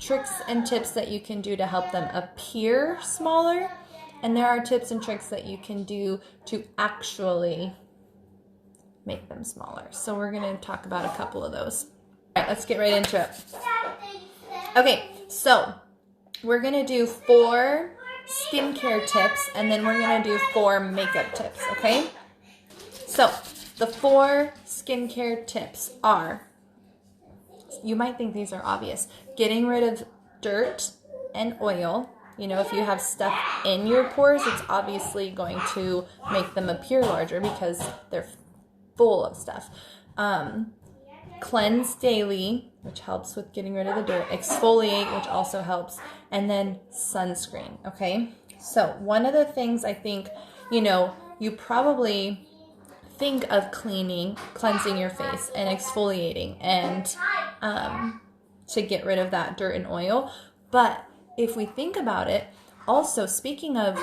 tricks and tips that you can do to help them appear smaller, and there are tips and tricks that you can do to actually make them smaller. So we're going to talk about a couple of those. All right, let's get right into it. Okay, so we're going to do 4 skincare tips, and then we're going to do 4 makeup tips, okay? So the 4 skincare tips are, you might think these are obvious, getting rid of dirt and oil. You know, if you have stuff in your pores, it's obviously going to make them appear larger because they're full of stuff. Cleanse daily, which helps with getting rid of the dirt. Exfoliate, which also helps. And then sunscreen, okay? So one of the things I think, you know, you probably think of cleansing your face and exfoliating and to get rid of that dirt and oil. But if we think about it, also speaking of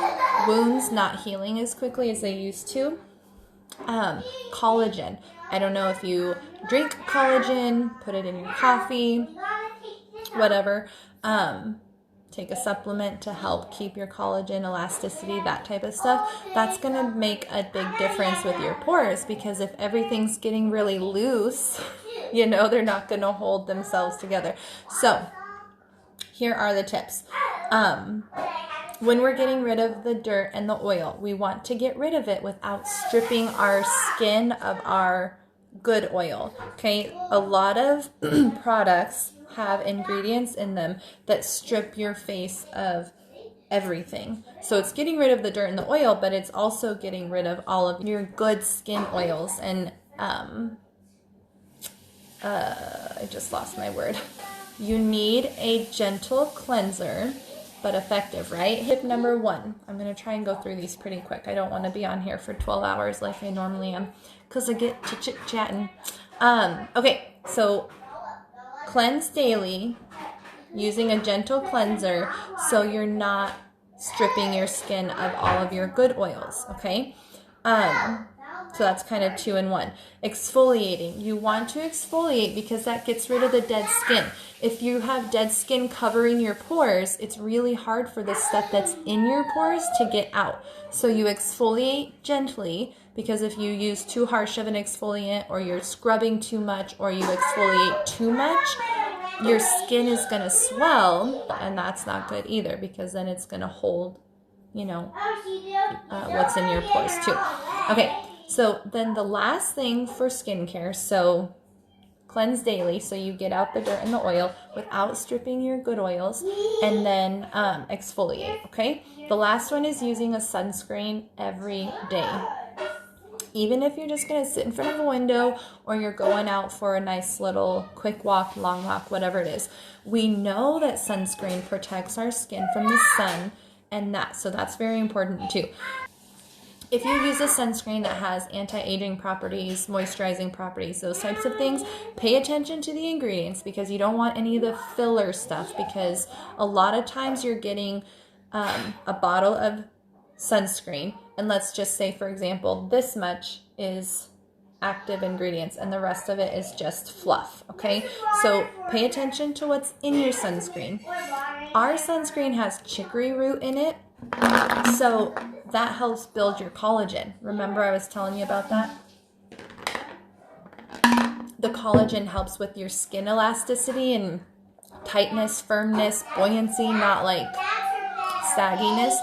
wounds not healing as quickly as they used to, collagen. I don't know if you drink collagen, put it in your coffee, whatever. Take a supplement to help keep your collagen, elasticity, that type of stuff. That's going to make a big difference with your pores, because if everything's getting really loose, you know, they're not going to hold themselves together. So here are the tips. When we're getting rid of the dirt and the oil, we want to get rid of it without stripping our skin of our good oil. Okay, a lot of products have ingredients in them that strip your face of everything. So it's getting rid of the dirt and the oil, but it's also getting rid of all of your good skin oils. And I just lost my word. You need a gentle cleanser, but effective, right? Tip number 1. I'm going to try and go through these pretty quick. I don't want to be on here for 12 hours like I normally am, because I get to chit-chatting. Okay, so cleanse daily using a gentle cleanser so you're not stripping your skin of all of your good oils, okay? So that's kind of 2 in 1. Exfoliating. You want to exfoliate because that gets rid of the dead skin. If you have dead skin covering your pores, it's really hard for the stuff that's in your pores to get out. So you exfoliate gently, because if you use too harsh of an exfoliant, or you're scrubbing too much, or you exfoliate too much, your skin is going to swell, and that's not good either, because then it's going to hold, you know, what's in your pores too. Okay, so then the last thing for skincare, so cleanse daily, so you get out the dirt and the oil without stripping your good oils, and then exfoliate, okay? The last one is using a sunscreen every day. Even if you're just going to sit in front of a window, or you're going out for a nice little quick walk, long walk, whatever it is. We know that sunscreen protects our skin from the sun, and so that's very important too. If you use a sunscreen that has anti-aging properties, moisturizing properties, those types of things, pay attention to the ingredients, because you don't want any of the filler stuff, because a lot of times you're getting a bottle of sunscreen, and let's just say, for example, this much is active ingredients and the rest of it is just fluff, okay? So pay attention to what's in your sunscreen. Our sunscreen has chicory root in it, so that helps build your collagen. Remember I was telling you about that? The collagen helps with your skin elasticity and tightness, firmness, buoyancy, not like sagginess.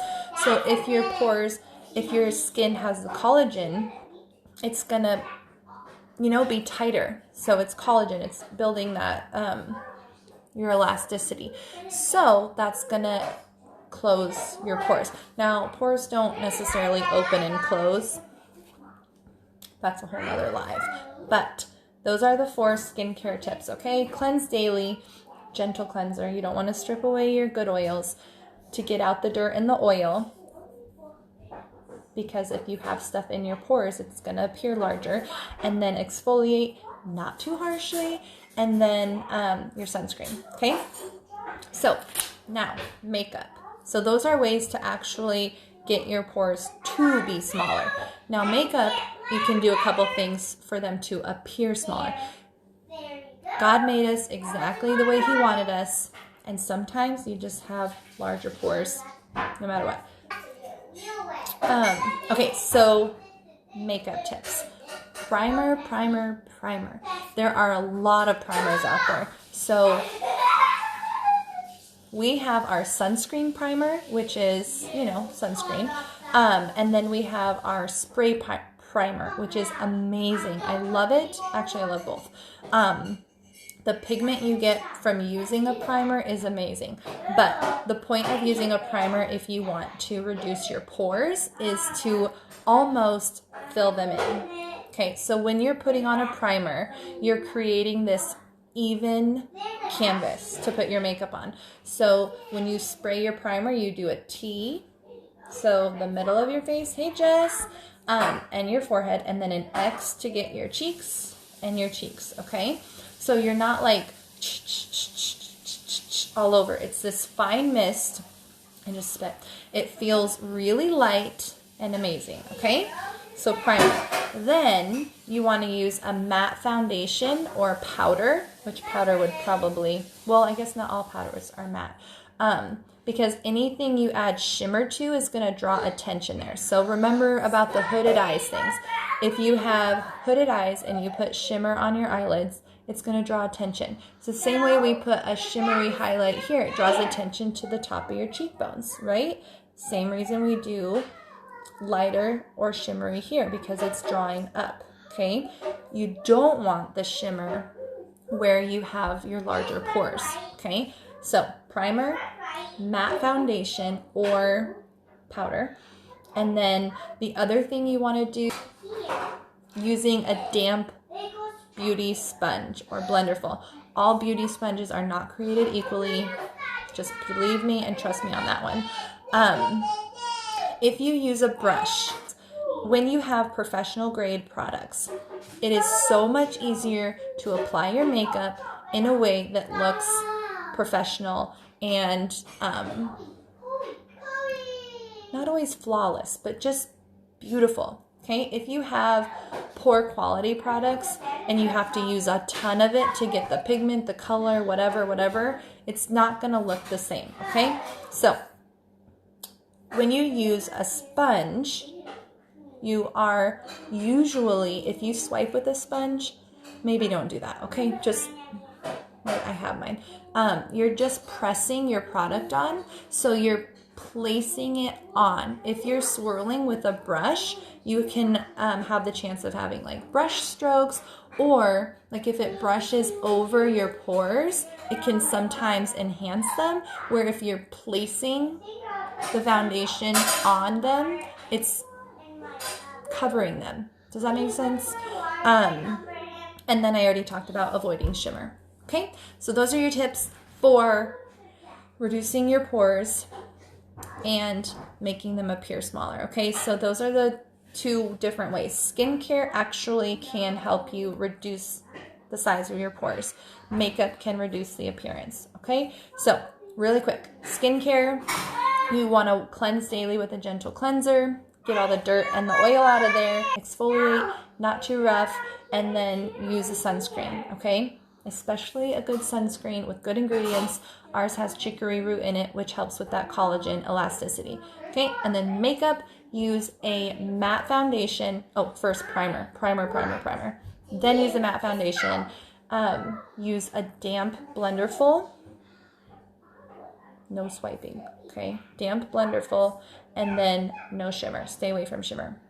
So if your skin has the collagen, it's gonna, you know, be tighter. So it's collagen, it's building that, your elasticity. So that's gonna close your pores. Now, pores don't necessarily open and close. That's a whole nother live. But those are the 4 skincare tips, okay? Cleanse daily, gentle cleanser. You don't want to strip away your good oils to get out the dirt and the oil, because if you have stuff in your pores, it's going to appear larger. And then exfoliate, not too harshly, and then your sunscreen, okay? So now, makeup. So those are ways to actually get your pores to be smaller. Now makeup, you can do a couple things for them to appear smaller. God made us exactly the way He wanted us, And sometimes you just have larger pores, no matter what. Okay, so makeup tips. Primer, primer, primer. There are a lot of primers out there. So we have our sunscreen primer, which is, sunscreen. And then we have our spray primer, which is amazing. I love it. Actually, I love both. The pigment you get from using a primer is amazing. But the point of using a primer, if you want to reduce your pores, is to almost fill them in. Okay, so when you're putting on a primer, you're creating this even canvas to put your makeup on. So when you spray your primer, you do a T, so the middle of your face, hey Jess, and your forehead, and then an X to get your cheeks and your cheeks, okay? So you're not like all over. It's this fine mist, and just spit. It feels really light and amazing, okay? So primer. Then you want to use a matte foundation or powder, which powder would probably, well, I guess not all powders are matte, because anything you add shimmer to is going to draw attention there. So remember about the hooded eyes things. If you have hooded eyes and you put shimmer on your eyelids, it's going to draw attention. It's the same way we put a shimmery highlight here. It draws attention to the top of your cheekbones, right? Same reason we do lighter or shimmery here, because it's drawing up, okay? You don't want the shimmer where you have your larger pores, okay? So primer, matte foundation, or powder. And then the other thing you want to do, using a damp beauty sponge or Blenderful. All beauty sponges are not created equally. Just believe me and trust me on that one. If you use a brush, when you have professional grade products, it is so much easier to apply your makeup in a way that looks professional and not always flawless, but just beautiful. Okay, if you have poor quality products and you have to use a ton of it to get the pigment, the color, whatever, it's not going to look the same, okay? So when you use a sponge, you are usually, if you swipe with a sponge, maybe don't do that, okay? Just, I have mine. You're just pressing your product on, so you're placing it on. If you're swirling with a brush, you can have the chance of having like brush strokes, or like if it brushes over your pores, it can sometimes enhance them, where if you're placing the foundation on them, it's covering them. Does that make sense? And then I already talked about avoiding shimmer. Okay, so those are your tips for reducing your pores and making them appear smaller. Okay, so those are the two different ways. Skincare actually can help you reduce the size of your pores. Makeup can reduce the appearance. Okay, so really quick, skincare, you want to cleanse daily with a gentle cleanser, get all the dirt and the oil out of there, exfoliate, not too rough, and then use a sunscreen, okay? Especially a good sunscreen with good ingredients. Ours has chicory root in it, which helps with that collagen elasticity. Okay, and then makeup, use a matte foundation. Oh, first primer. Then use a matte foundation. Use a damp Blenderful. No swiping, okay? Damp Blenderful, and then no shimmer. Stay away from shimmer.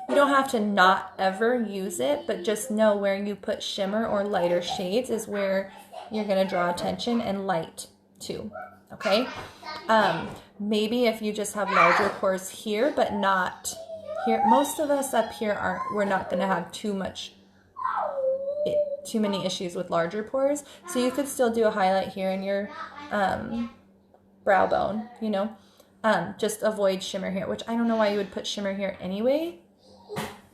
You don't have to not ever use it, but just know where you put shimmer or lighter shades is where you're going to draw attention, and light too, okay? Maybe if you just have larger pores here, but not here. Most of us up here we're not going to have too many issues with larger pores. So you could still do a highlight here in your brow bone, you know. Just avoid shimmer here, which I don't know why you would put shimmer here anyway.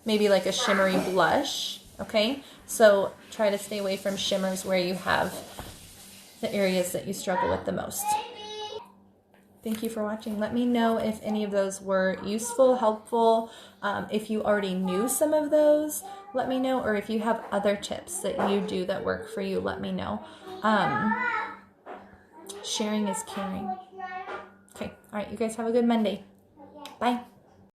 Maybe like a shimmery blush, okay? So try to stay away from shimmers where you have the areas that you struggle with the most. Thank you for watching. Let me know if any of those were useful, helpful. If you already knew some of those, let me know. Or if you have other tips that you do that work for you, let me know. Sharing is caring. Okay. All right. You guys have a good Monday. Bye.